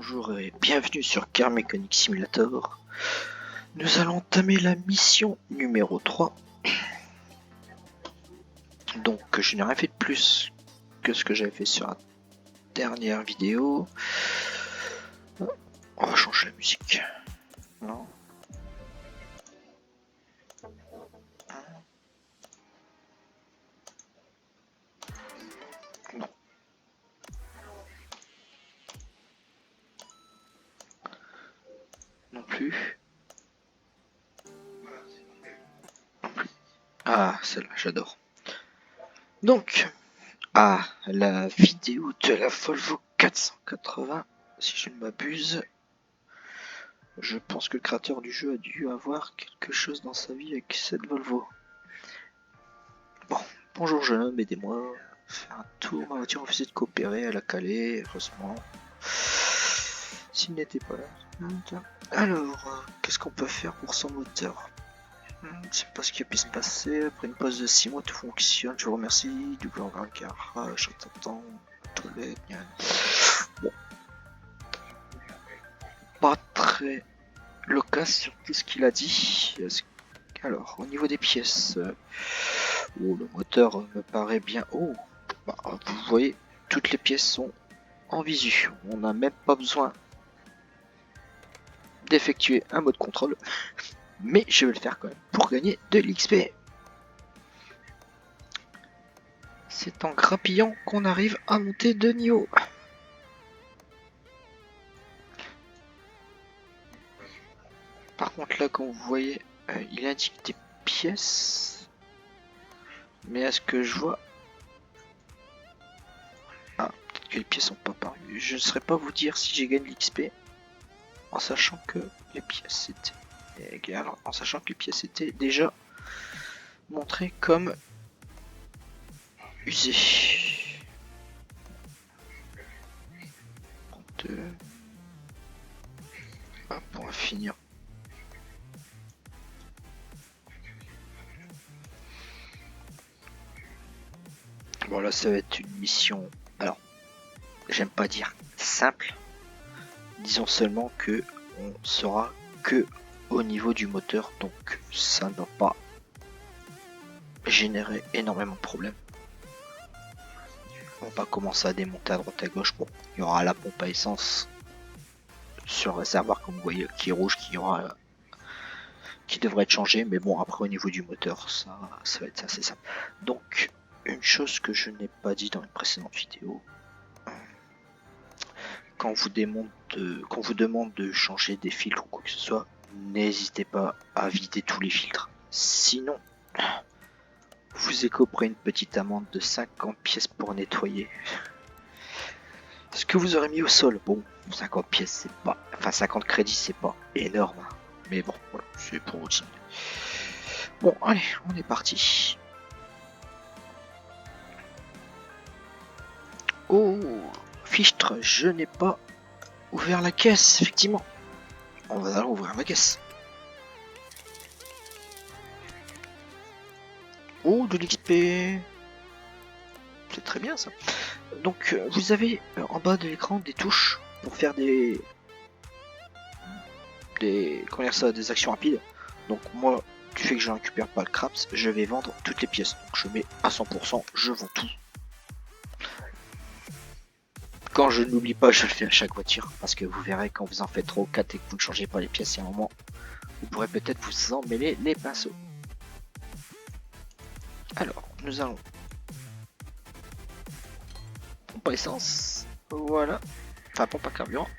bonjour et bienvenue sur Car Mechanic Simulator. Nous allons entamer la mission numéro 3. Donc je n'ai rien fait de plus que ce que j'avais fait sur la dernière vidéo. On va changer la musique. Non. Non. Non plus. Non plus. Ah, celle-là, j'adore. Donc, la vidéo de la Volvo 480, si je ne m'abuse. Je pense que le créateur du jeu a dû avoir quelque chose dans sa vie avec cette Volvo. Bon, bonjour jeune homme, aidez-moi. Faire un tour, ma voiture refusait de coopérer, elle a calé, heureusement. S'il n'était pas là. Alors, qu'est-ce qu'on peut faire pour son moteur? Je sais pas ce qui a pu se passer. Après une pause de 6 mois, tout fonctionne. Je vous remercie. Du blanc, grand garage, t'attends. Toilette, bien. Bon. Pas très loquace sur tout ce qu'il a dit. Alors, au niveau des pièces, le moteur me paraît bien. Oh, bah, vous voyez, toutes les pièces sont en visu. On n'a même pas besoin d'effectuer un mode contrôle, mais je vais le faire quand même pour gagner de l'XP. C'est en grappillant qu'on arrive à monter de niveau. Par contre là, comme vous voyez, il indique des pièces, mais à ce que je vois, peut-être que les pièces sont pas parues. Je ne saurais pas vous dire si j'ai gagné l'XP en sachant que les pièces étaient, alors, en sachant que les pièces étaient déjà montrées comme usées. 2. Hop, on va finir. Bon là ça va être une mission, alors j'aime pas dire simple, disons seulement que on sera que au niveau du moteur, donc ça ne va pas générer énormément de problèmes. On va commencer à démonter à droite à gauche. Bon, il y aura la pompe à essence sur le réservoir comme vous voyez qui est rouge, qui devrait être changé, mais bon après au niveau du moteur ça va être assez simple. Donc une chose que je n'ai pas dit dans une précédente vidéo, quand on vous demande de changer des filtres ou quoi que ce soit, n'hésitez pas à vider tous les filtres. Sinon, vous écoperez une petite amende de 50 pièces pour nettoyer. Ce que vous aurez mis au sol, bon, 50 pièces c'est pas, enfin 50 crédits c'est pas énorme, mais bon, voilà, c'est pour vous dire. Bon, allez, on est parti. Oh, fichtre, je n'ai pas ouvert la caisse, effectivement. On va alors ouvrir la caisse. Oh, de l'XP. C'est très bien ça. Donc vous avez en bas de l'écran des touches pour faire des des actions rapides. Donc moi, du fait que je ne récupère pas le craps, je vais vendre toutes les pièces. Donc je mets à 100%, je vends tout. Quand je n'oublie pas, je le fais à chaque voiture. Parce que vous verrez, quand vous en faites trop 4 et que vous ne changez pas les pièces, il y a un moment, vous pourrez peut-être vous en mêler les pinceaux. Alors, nous allons pompe à essence. Voilà. Enfin, pompe à carburant.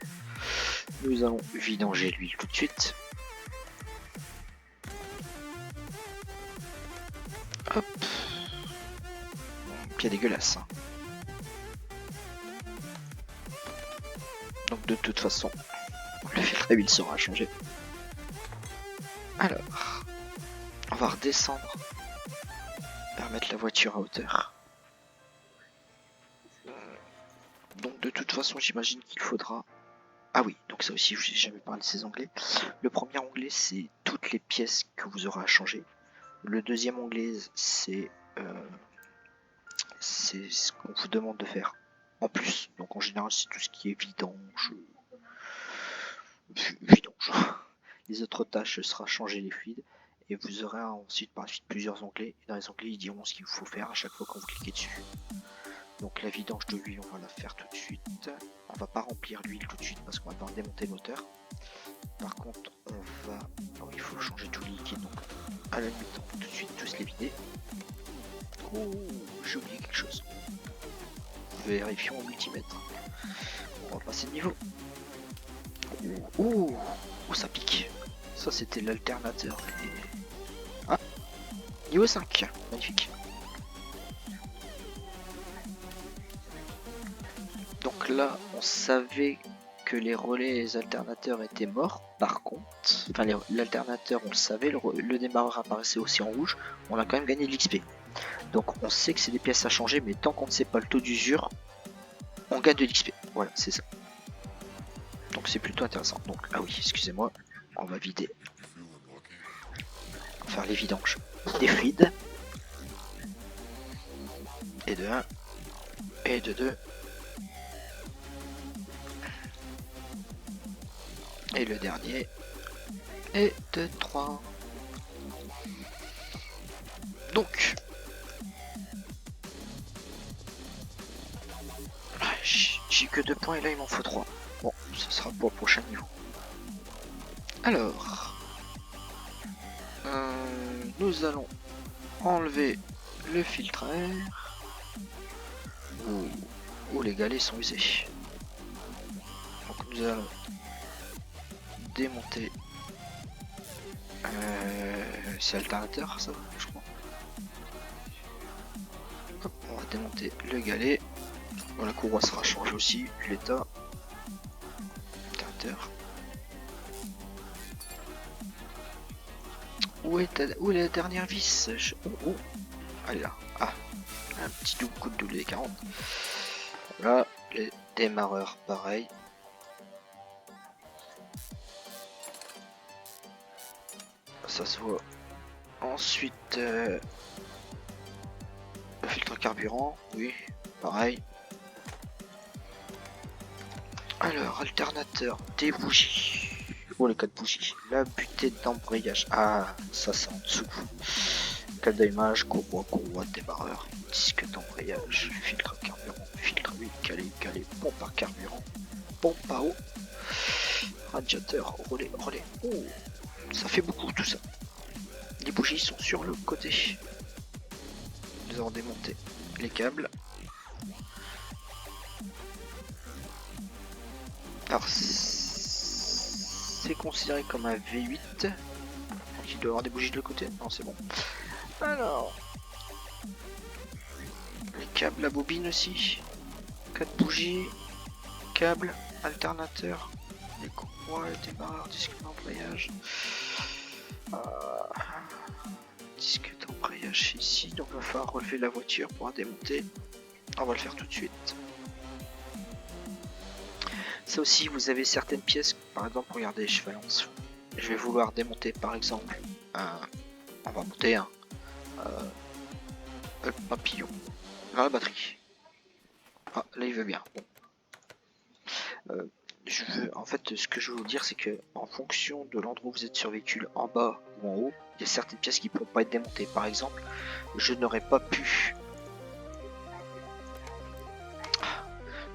Nous allons vidanger l'huile tout de suite. Hop. Pied dégueulasse. Hein. Donc de toute façon, le filtre à huile sera changé. Alors, on va redescendre. Remettre la voiture à hauteur. Donc de toute façon, j'imagine qu'il faudra... Ah oui, donc ça aussi, je n'ai jamais parlé de ces onglets. Le premier onglet, c'est toutes les pièces que vous aurez à changer. Le deuxième onglet, c'est ce qu'on vous demande de faire en plus. Donc en général, c'est tout ce qui est vidange, vidange. Les autres tâches sera changer les fluides et vous aurez ensuite par la suite plusieurs onglets. Et dans les onglets, ils diront ce qu'il faut faire à chaque fois quand vous cliquez dessus. Donc la vidange de l'huile, on va la faire tout de suite. On va pas remplir l'huile tout de suite parce qu'on va devoir démonter le moteur. Par contre, on va... Oh, il faut changer tout le liquide, donc à la limite, on peut tout de suite tous les vider. Oh, j'ai oublié quelque chose. Vérifions au multimètre. On va passer de niveau. Oh, ça pique. Ça, c'était l'alternateur. Et... Ah, niveau 5. Magnifique. Donc là, on savait que les relais et les alternateurs étaient morts. Par contre, enfin l'alternateur, on le savait, le démarreur apparaissait aussi en rouge. On a quand même gagné de l'XP. Donc on sait que c'est des pièces à changer, mais tant qu'on ne sait pas le taux d'usure, on gagne de l'XP. Voilà, c'est ça. Donc c'est plutôt intéressant. Donc, ah oui, excusez-moi, on va vider. On va faire les vidanges des fluides. Et de 1. Et de 2. Et le dernier. Et de 3. Donc. J'ai que 2 points et là il m'en faut 3. Bon, ce sera pour le prochain niveau. Alors. Nous allons enlever le filtre à air. Où les galets sont usés. Donc nous allons démonter c'est alternateur ça je crois. Hop, on va démonter le galet. Bon, la courroie sera changée aussi vu l'état. Alternateur. Où est la dernière vis? Oh. Elle est là. Ah, un petit double coup de WD-40. Voilà, les démarreurs pareil. Ça se voit. Ensuite, le filtre carburant, oui, pareil. Alors, alternateur, des bougies. Oh, les 4 bougies. La butée d'embrayage. Ah, ça c'est en dessous. Câble d'allumage, courroie, démarreur, disque d'embrayage, filtre carburant, filtre huile, calé, pompe à carburant, pompe à eau, radiateur, relais. Oh, ça fait beaucoup tout ça. Les bougies sont sur le côté. Nous allons démonter les câbles. Alors c'est considéré comme un V8. Donc il doit avoir des bougies de l'autre côté. Non, c'est bon. Alors les câbles, la bobine aussi. 4 bougies, câbles, alternateur, les courroies, les démarreurs, disque d'embrayage. Disque d'embrayage ici, donc il va falloir relever la voiture pour la démonter. On va le faire tout de suite. Ça aussi, vous avez certaines pièces, par exemple, regardez, chevalance. Je vais vouloir démonter, par exemple, on va monter un papillon dans la batterie. Ah, là il veut bien. Bon. En fait, ce que je veux vous dire, c'est que en fonction de l'endroit où vous êtes sur véhicule, en bas ou en haut, il y a certaines pièces qui ne pourront pas être démontées. Par exemple, je n'aurais pas pu.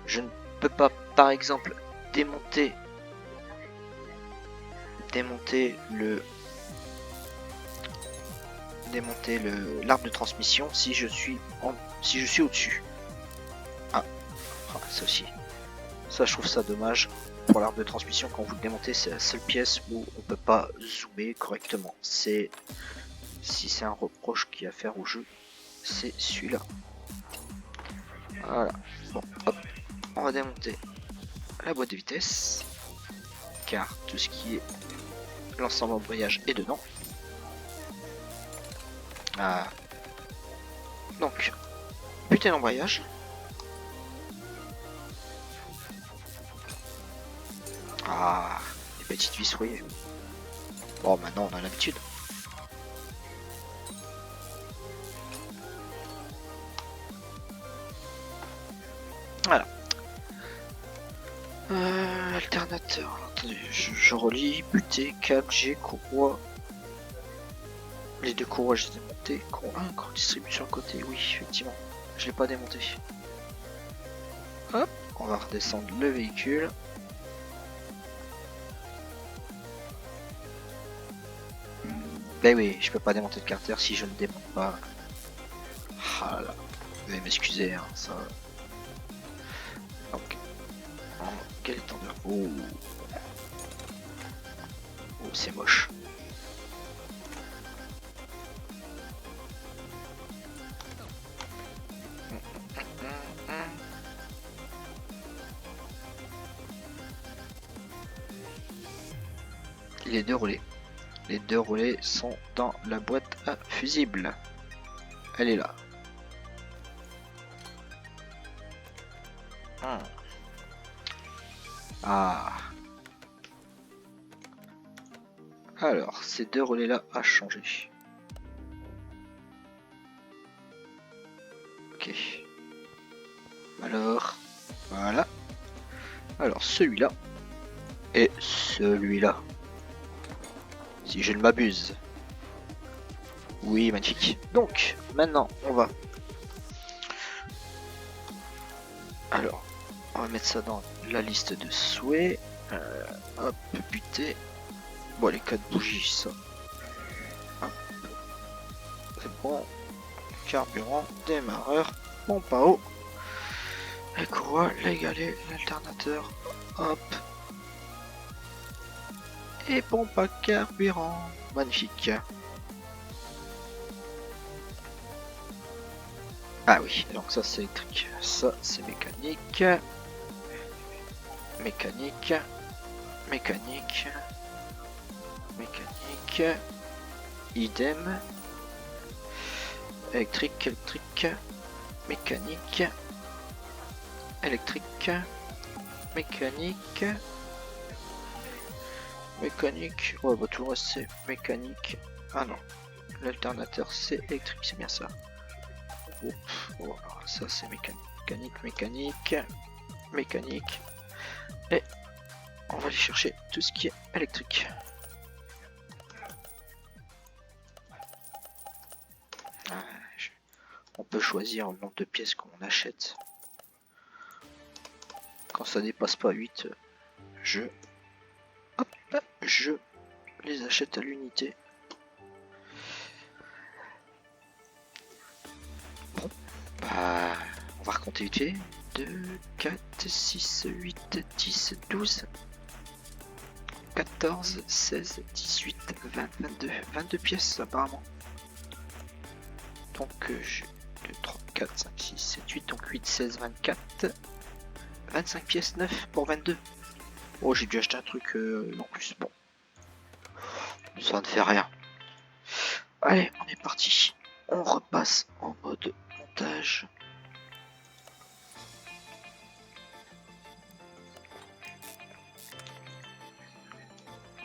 Je ne peux pas, par exemple, démonter l'arbre de transmission si je suis au-dessus. Ah, ça aussi. Ça, je trouve ça dommage. Pour l'arbre de transmission, quand vous le démontez, c'est la seule pièce où on peut pas zoomer correctement. Si c'est un reproche qu'il y a à faire au jeu, c'est celui-là. Voilà. Bon, hop. On va démonter la boîte de vitesse, car tout ce qui est l'ensemble embrayage est dedans. Ah. Donc, putain d'embrayage. Ah, les petites vis rouillées. Bon, maintenant on a l'habitude. Voilà. alternateur. Alors, attendez, je relis. Buté, câble, G, courroie. Les deux courroies, je les ai montées. Courroie 1, courroie distribution à côté. Oui, effectivement. Je l'ai pas démonté. Hop, on va redescendre le véhicule. Ben oui, je peux pas démonter le carter si je ne démonte pas. Ah là, vous allez m'excuser, hein, ça. Donc, quel étendeur. Oh, oh c'est moche. Les deux relais. Les deux relais sont dans la boîte à fusibles. Elle est là. Ah. Alors, ces deux relais là a changé. Ok. Alors, voilà. Alors, celui-là et celui-là. Si je ne m'abuse. Oui, magnifique. Donc, maintenant, on va... Alors, on va mettre ça dans la liste de souhaits. Hop, buter. Bon, les 4 bougies, ça. Hop. C'est bon. Carburant, démarreur, pompe à eau. Les courroies, les galets, l'alternateur. Hop. Et pompe à carburant. Magnifique. Ah oui, donc ça c'est électrique, ça c'est mécanique. Mécanique. Mécanique. Mécanique. Idem. Électrique, électrique. Mécanique. Électrique. Mécanique. Mécanique. Ouais, bah tout le reste c'est mécanique. Ah non. L'alternateur c'est électrique, c'est bien ça. Oh, ça c'est mécanique, mécanique, mécanique. Et on va aller chercher tout ce qui est électrique. On peut choisir le nombre de pièces qu'on achète. Quand ça dépasse pas 8, je les achète à l'unité. Bon, bah, on va recompter vite fait. 2, 4, 6, 8, 10, 12, 14, 16, 18, 20, 22. 22 pièces apparemment. Donc j'ai 2, 3, 4, 5, 6, 7, 8, donc 8, 16, 24. 25 pièces, 9 pour 22. Oh, j'ai dû acheter un truc en plus. Bon, ça ne fait rien. Allez, on est parti. On repasse en mode montage.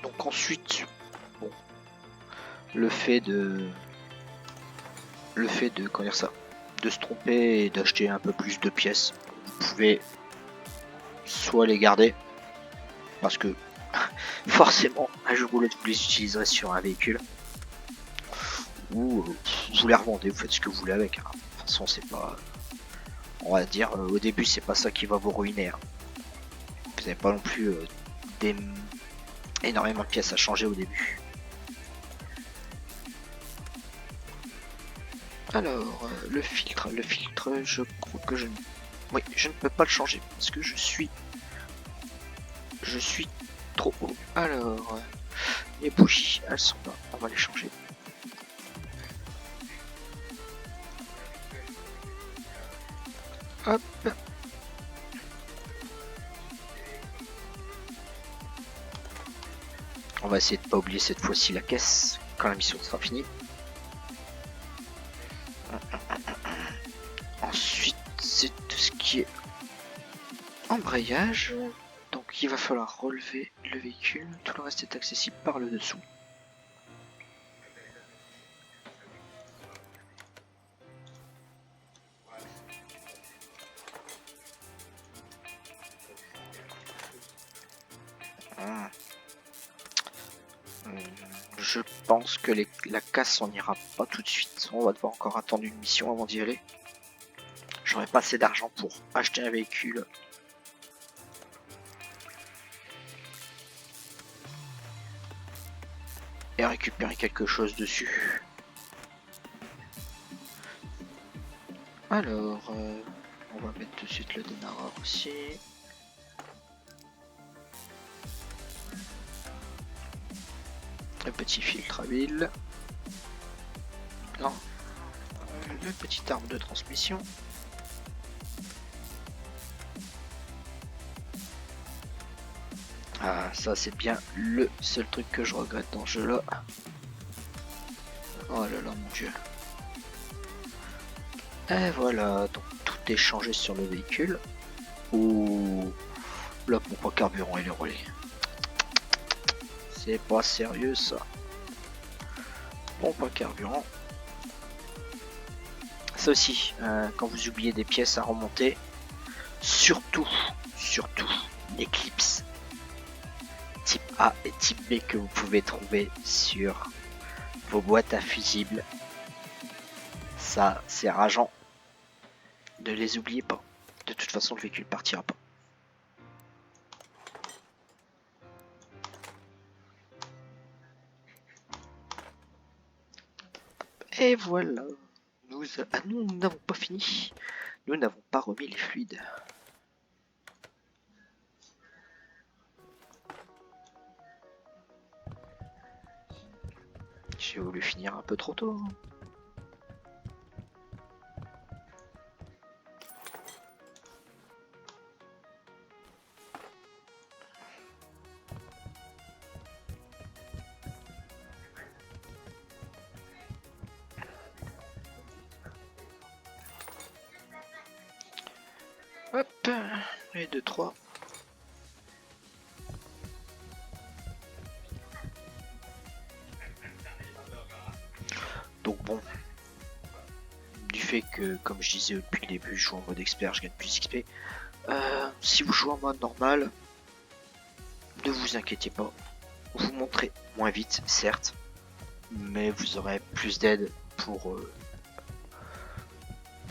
Donc ensuite, bon, le fait de comment dire ça, de se tromper et d'acheter un peu plus de pièces, vous pouvez soit les garder parce que forcément un jour ou l'autre vous les utiliserez sur un véhicule, ou vous les revendez, vous faites ce que vous voulez avec. Hein. De toute façon, c'est pas, on va dire, au début c'est pas ça qui va vous ruiner. Hein. Vous n'avez pas non plus énormément de pièces à changer au début. Alors, le filtre, je crois que je ne peux pas le changer parce que je suis trop haut. Alors, les bougies, elles sont là, on va les changer. Hop. On va essayer de pas oublier cette fois-ci la caisse quand la mission sera finie. Ensuite, c'est tout ce qui est embrayage. Donc il va falloir relever le véhicule. Tout le reste est accessible par le dessous. Hmm. Je pense que la casse on n'ira pas tout de suite. On va devoir encore attendre une mission avant d'y aller. J'aurais pas assez d'argent pour acheter un véhicule. Et récupérer quelque chose dessus. Alors, on va mettre tout de suite le démarreur aussi. Le petit filtre à huile. Non. Le petit arbre de transmission. Ah, ça c'est bien le seul truc que je regrette dans ce jeu là. Oh là là mon dieu. Et voilà, donc tout est changé sur le véhicule. Ouh, la pompe à carburant et le relais. C'est pas sérieux ça. Pompe à carburant. Ça aussi, quand vous oubliez des pièces à remonter, surtout l'éclipse type A et type B que vous pouvez trouver sur vos boîtes à fusibles. Ça, c'est rageant. Ne les oubliez pas. De toute façon, le véhicule partira pas. Et voilà. Nous n'avons pas fini. Nous n'avons pas remis les fluides. J'ai voulu finir un peu trop tôt. Hop, et 2, 3. Donc bon, du fait que, comme je disais depuis le début, je joue en mode expert, je gagne plus XP. Si vous jouez en mode normal, ne vous inquiétez pas. Vous montrez moins vite, certes, mais vous aurez plus d'aide pour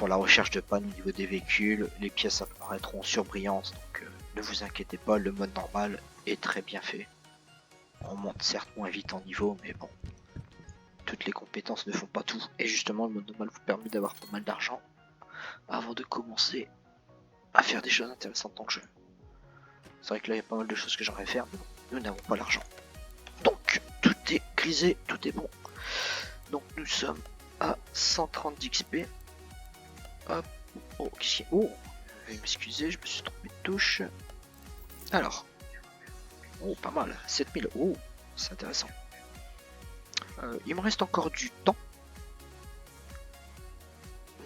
la recherche de panne au niveau des véhicules. Les pièces apparaîtront surbrillantes, donc ne vous inquiétez pas, le mode normal est très bien fait. On monte certes moins vite en niveau, mais bon, toutes les compétences ne font pas tout. Et justement, le mode normal vous permet d'avoir pas mal d'argent avant de commencer à faire des choses intéressantes dans le jeu. C'est vrai que là, il y a pas mal de choses que j'aimerais faire, mais bon, nous n'avons pas l'argent. Donc, tout est grisé, tout est bon. Donc, nous sommes à 130 d'XP. Hop. Oh, qu'est-ce qu'il y a? Oh, veuillez m'excuser, je me suis trompé de touche. Alors. Oh, pas mal. 7000. Oh, c'est intéressant. Il me reste encore du temps.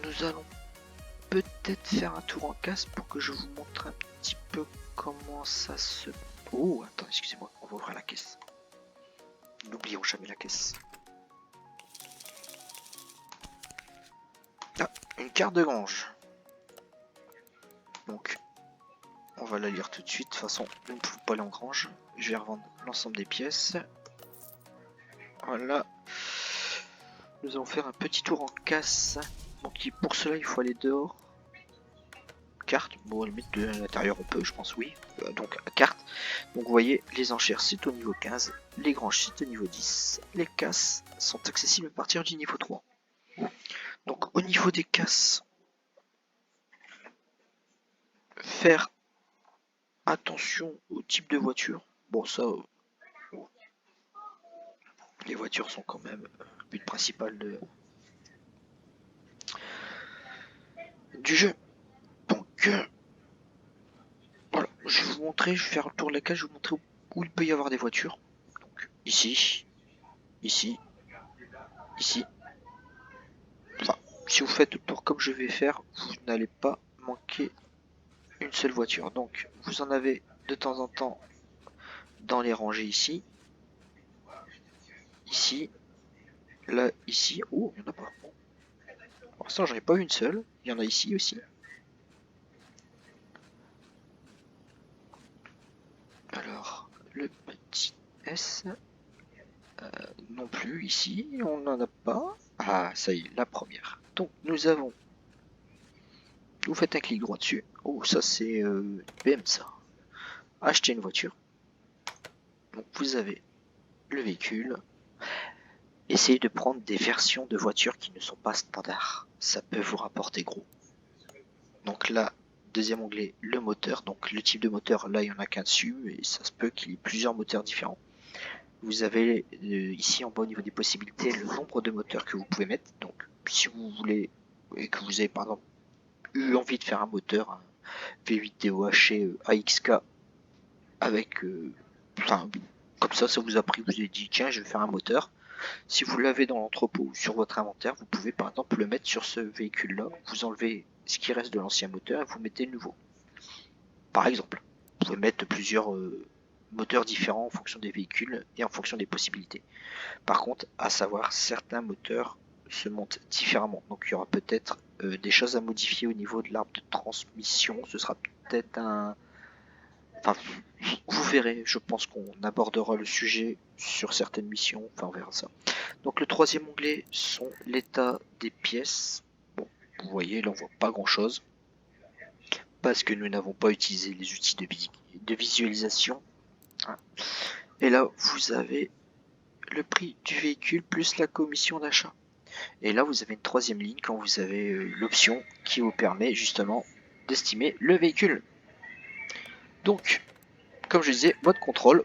Nous allons peut-être faire un tour en casse pour que je vous montre un petit peu comment ça se... Oh, attends, excusez-moi, on va ouvrir la caisse. N'oublions jamais la caisse. Ah, une carte de grange. Donc, on va la lire tout de suite. De toute façon, nous ne pouvons pas aller en grange. Je vais revendre l'ensemble des pièces. Voilà. Nous allons faire un petit tour en casse. Donc, pour cela, il faut aller dehors. Carte, bon, à la limite de l'intérieur, on peut, je pense, oui. Donc, carte. Donc, vous voyez, les enchères, c'est au niveau 15. Les granges, c'est au niveau 10. Les casses sont accessibles à partir du niveau 3. Donc, au niveau des casses, faire attention au type de voiture. Bon, ça, les voitures sont quand même le but principal du jeu. Donc, voilà, je vais vous montrer, je vais faire le tour de la case, je vais vous montrer où il peut y avoir des voitures. Donc, ici, ici, ici. Enfin, si vous faites le tour comme je vais faire, vous n'allez pas manquer une seule voiture. Donc, vous en avez de temps en temps dans les rangées ici, ici, là, ici. Oh, il n'y en a pas. Pour l'instant, j'en ai pas vu une seule. Il y en a ici aussi. Alors, le petit S. Non plus, ici, on n'en a pas. Ah, ça y est, la première. Donc, nous avons... Vous faites un clic droit dessus. Oh, ça c'est BM, ça. Acheter une voiture. Donc, vous avez le véhicule. Essayez de prendre des versions de voitures qui ne sont pas standards. Ça peut vous rapporter gros. Donc là, deuxième onglet, le moteur. Donc le type de moteur, là, il n'y en a qu'un dessus. Et ça se peut qu'il y ait plusieurs moteurs différents. Vous avez ici en bas au niveau des possibilités le nombre de moteurs que vous pouvez mettre. Donc si vous voulez et que vous avez par exemple eu envie de faire un moteur un V8 DOHC AXK avec enfin, comme ça vous a pris, vous avez dit tiens je vais faire un moteur. Si vous l'avez dans l'entrepôt ou sur votre inventaire, vous pouvez par exemple le mettre sur ce véhicule là, vous enlevez ce qui reste de l'ancien moteur et vous mettez le nouveau. Par exemple, vous pouvez mettre plusieurs moteurs différents en fonction des véhicules et en fonction des possibilités. Par contre, à savoir, certains moteurs se montent différemment. Donc il y aura peut-être des choses à modifier au niveau de l'arbre de transmission. Ce sera peut-être un... Enfin, vous verrez, je pense qu'on abordera le sujet sur certaines missions. Enfin, on verra ça. Donc le troisième onglet sont l'état des pièces. Bon, vous voyez, là on voit pas grand-chose. Parce que nous n'avons pas utilisé les outils de visualisation. Et là, vous avez le prix du véhicule plus la commission d'achat. Et là, vous avez une troisième ligne quand vous avez l'option qui vous permet justement d'estimer le véhicule. Donc, comme je disais, mode contrôle,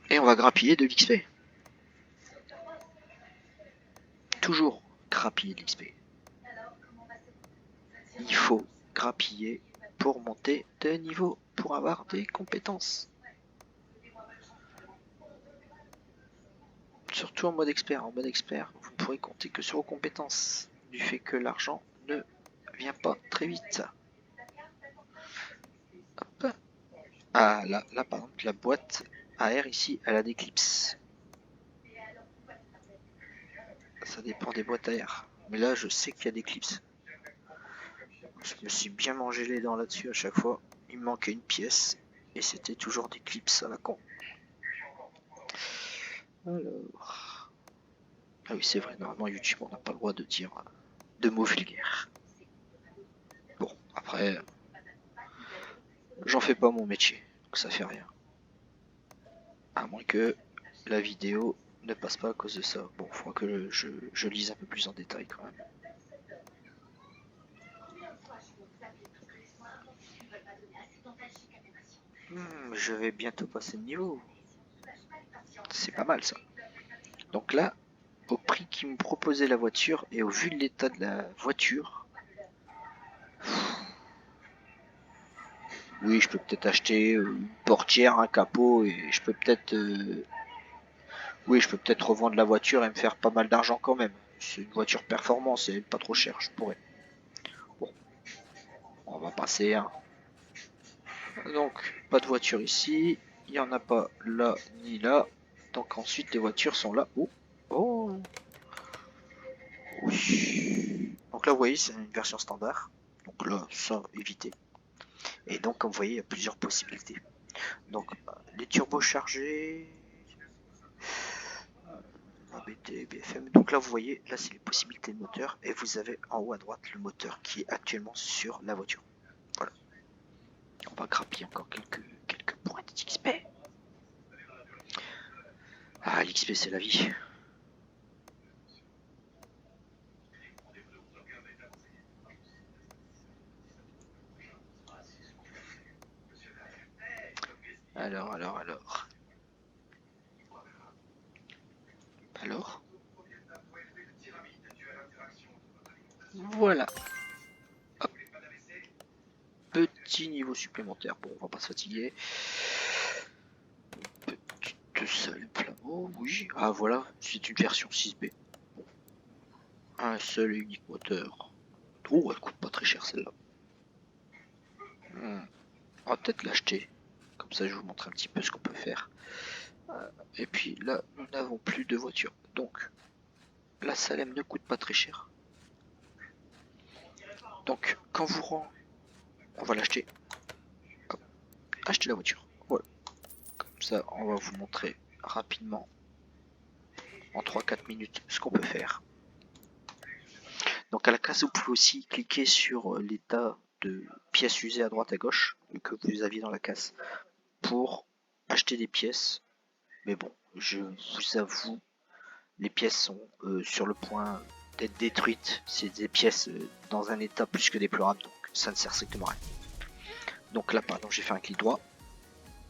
et on va grappiller de l'XP. Toujours grappiller de l'XP. Il faut grappiller pour monter de niveau, pour avoir des compétences. Surtout en mode expert. En mode expert, vous ne pourrez compter que sur vos compétences, du fait que l'argent ne vient pas très vite. Hop. Ah là par exemple la boîte à air ici elle a des clips. Ça dépend des boîtes à air. Mais là je sais qu'il y a des clips. Je me suis bien mangé les dents là-dessus à chaque fois. Il me manquait une pièce et c'était toujours des clips à la con. Alors... Ah oui c'est vrai, normalement YouTube on n'a pas le droit de dire de mots vulgaires. Bon après j'en fais pas mon métier, donc ça fait rien. À moins que la vidéo ne passe pas à cause de ça. Bon, il faudra que je lise un peu plus en détail quand même. Je vais bientôt passer de niveau. C'est pas mal ça. Donc là, au prix qui me proposait la voiture et au vu de l'état de la voiture, oui, je peux peut-être acheter une portière, un capot et je peux peut-être oui, je peux peut-être revendre la voiture et me faire pas mal d'argent quand même. C'est une voiture performance et pas trop chère, je pourrais. Bon, on va passer hein. Donc, pas de voiture ici. Il n'y en a pas là ni là. Donc ensuite, les voitures sont là. Oh, oh. Oui. Donc là, vous voyez, c'est une version standard. Donc là, ça, éviter. Et donc, comme vous voyez, il y a plusieurs possibilités. Donc, les turbochargés... ABT, BFM. Donc là, vous voyez, là, c'est les possibilités de moteur. Et vous avez en haut à droite le moteur qui est actuellement sur la voiture. Voilà. On va grappiller encore quelques points d'XP. Ah, l'XP, c'est la vie. Alors. Voilà. Hop. Petit niveau supplémentaire. Bon, on va pas se fatiguer. Petite salle plamot, oui. Ah voilà, c'est une version 6B. Bon. Un seul et unique moteur. Oh, elle coûte pas très cher celle-là. On va peut-être l'acheter. Comme ça, je vous montre un petit peu ce qu'on peut faire. Et puis là, nous n'avons plus de voiture. Donc, la Salem ne coûte pas très cher. Donc, quand vous on va l'acheter. Acheter la voiture. Voilà. Comme ça, on va vous montrer rapidement, en 3-4 minutes, ce qu'on peut faire. Donc à la case, vous pouvez aussi cliquer sur l'état de pièces usées à droite à gauche que vous aviez dans la case pour acheter des pièces. Mais bon, je vous avoue, les pièces sont sur le point d'être détruites. C'est des pièces dans un état plus que déplorable, donc ça ne sert strictement à rien. Donc là, par exemple, j'ai fait un clic droit.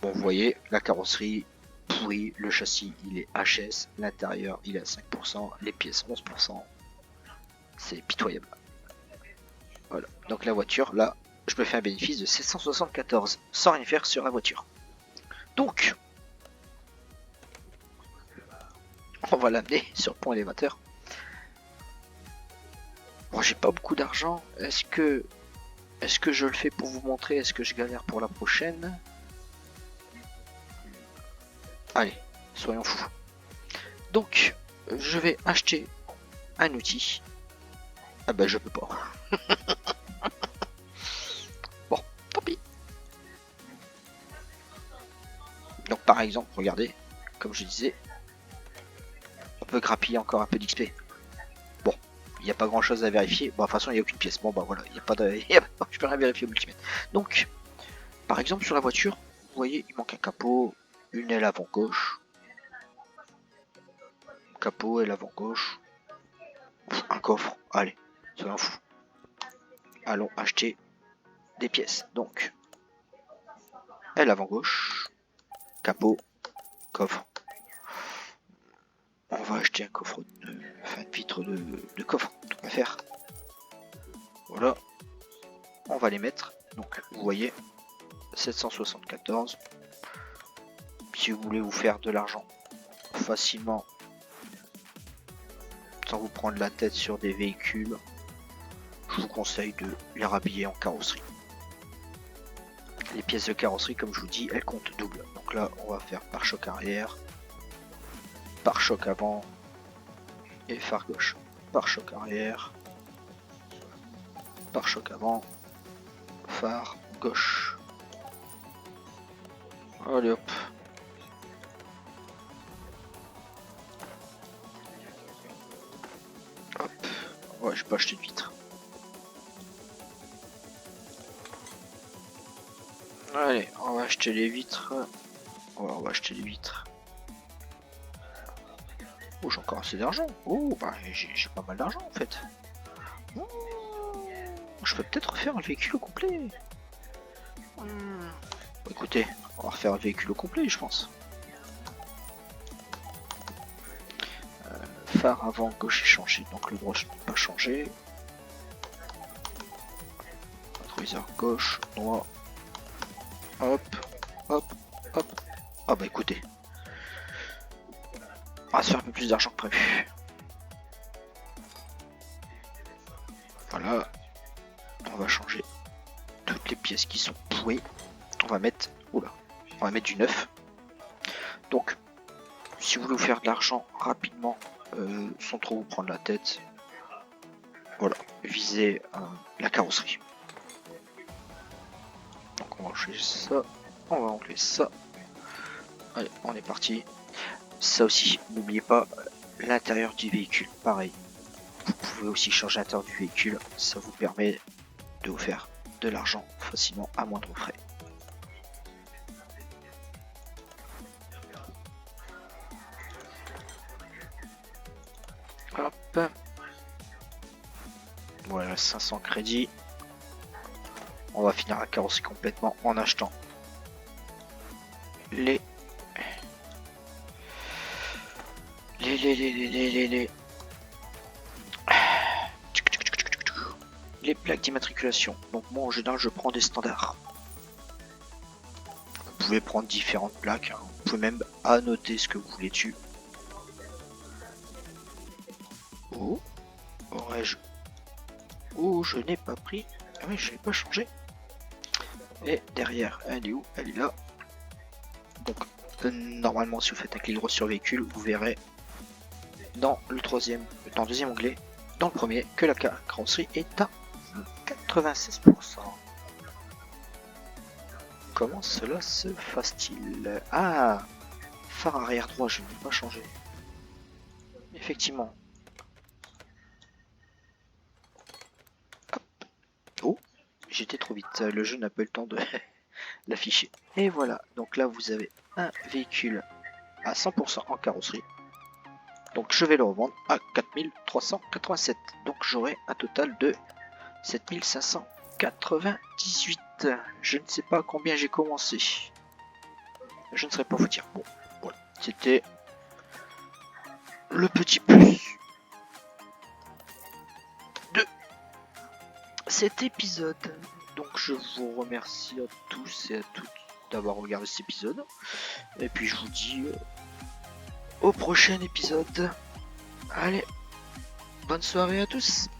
Bon, vous voyez, la carrosserie pourrie, le châssis il est HS, l'intérieur il est à 5%, les pièces 11%. C'est pitoyable. Voilà, donc la voiture, là, je me fais un bénéfice de 774 sans rien faire sur la voiture. Donc, on va l'amener sur le pont élévateur. Bon, j'ai pas beaucoup d'argent. Est-ce que je le fais pour vous montrer? Est-ce que je galère pour la prochaine? Allez, soyons fous. Donc, je vais acheter un outil. Ah bah je peux pas. Bon, tant pis. Donc par exemple, regardez, comme je disais, on peut grappiller encore un peu d'XP. Bon, il n'y a pas grand chose à vérifier. Bon, de toute façon, il n'y a aucune pièce. Bon, bah voilà, il n'y a pas de. Je peux rien vérifier au multimètre. Donc, par exemple, sur la voiture, vous voyez, il manque un capot, une aile avant gauche. Capot, aile avant gauche. Un coffre. Allez, soyons fous. Allons acheter des pièces. Donc, aile avant gauche. Capot, coffre. On va acheter un coffre de. Enfin, une vitre de coffre, tout à faire. Voilà. On va les mettre. Donc, vous voyez, 774. Si vous voulez vous faire de l'argent facilement, sans vous prendre la tête sur des véhicules, je vous conseille de les rhabiller en carrosserie. Les pièces de carrosserie, comme je vous dis, elles comptent double. Donc là, on va faire pare-choc arrière, pare-choc avant et phare gauche. Pare-choc arrière, pare-choc avant, phare gauche. Allez hop. Hop. Ouais, je peux acheter de vitre. Allez, on va acheter les vitres. Ouais, on va acheter les vitres. Oh, j'ai encore assez d'argent. Oh, bah j'ai pas mal d'argent en fait. Oh, je peux peut-être refaire un véhicule au complet. Bon, écoutez, on va refaire un véhicule au complet, je pense. Phare avant gauche est changé, donc le droit n'est pas changé. Rétroviseur gauche, droit. Hop, hop, hop. Ah bah écoutez, on va se faire un peu plus d'argent que prévu. Voilà, on va changer toutes les pièces qui sont pourries. On va mettre, oula, on va mettre du neuf. Donc, si vous voulez vous faire de l'argent rapidement, sans trop vous prendre la tête, voilà, visez la carrosserie. Donc on va enlever ça, on va enlever ça. Allez, on est parti. Ça aussi, n'oubliez pas l'intérieur du véhicule, pareil. Vous pouvez aussi changer l'intérieur du véhicule, ça vous permet de vous faire de l'argent facilement à moindre frais. Hop. Voilà, 500 crédits. On va finir la carrosserie complètement en achetant les plaques d'immatriculation. Donc moi en général je prends des standards. Vous pouvez prendre différentes plaques, hein. Vous pouvez même annoter ce que vous voulez dessus. Oh, aurais-je... Oh, je n'ai pas pris. Ah oui, je n'ai pas changé. Et derrière, elle est où? Elle est là. Donc normalement si vous faites un clic droit sur véhicule, vous verrez dans le deuxième onglet, dans le premier, que la carrosserie est à 96%. comment cela se fasse-t-il? Ah, phare arrière droit, je ne vais pas changer. Effectivement. Hop. Oh, j'étais trop vite. Le jeu n'a pas eu le temps de l'afficher. Et voilà. Donc là, vous avez un véhicule à 100% en carrosserie. Donc je vais le revendre à 4387. Donc j'aurai un total de 7598. Je ne sais pas combien j'ai commencé. Je ne saurais pas vous dire. Bon, voilà. C'était le petit plus de cet épisode. Donc je vous remercie à tous et à toutes d'avoir regardé cet épisode. Et puis je vous dis au prochain épisode. Allez, bonne soirée à tous.